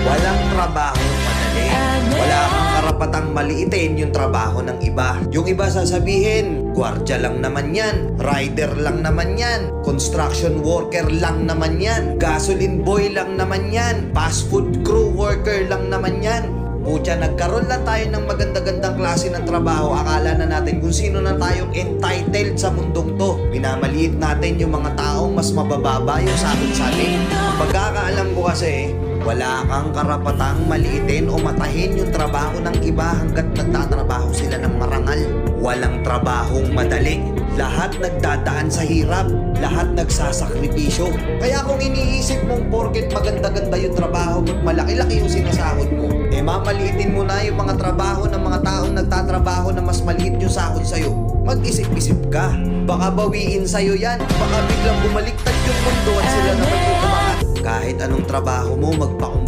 Walang trabaho madali. Wala kang karapatang maliitin yung trabaho ng iba. Yung iba sasabihin, gwardiya lang naman yan, rider lang naman yan, construction worker lang naman yan, gasoline boy lang naman yan, fast food crew worker lang naman yan. Pucha, nagkaroon lang tayo ng maganda-gandang klase ng trabaho. Akala na natin kung sino na tayong entitled sa mundong to. Minamaliit natin yung mga taong mas mabababa yung sahod sa atin. Ang pagkakaalam ko kasi, wala kang karapatang maliitin o matahin yung trabaho ng iba hanggat nagtatrabaho sila ng marangal. Walang trabahong madali. Lahat nagdadaan sa hirap. Lahat nagsasakripisyo. Kaya kung iniisip mong porket maganda-ganda yung trabaho mo't malaki-laki yung sinasahod mo, mamaliitin mo na yung mga trabaho ng mga taong nagtatrabaho na mas maliit yung sahod sa'yo. Mag-isip-isip ka. Baka bawiin sa'yo yan. Baka biglang bumaliktad yung mundo at sila naman yung umangat. Kahit anong trabaho mo,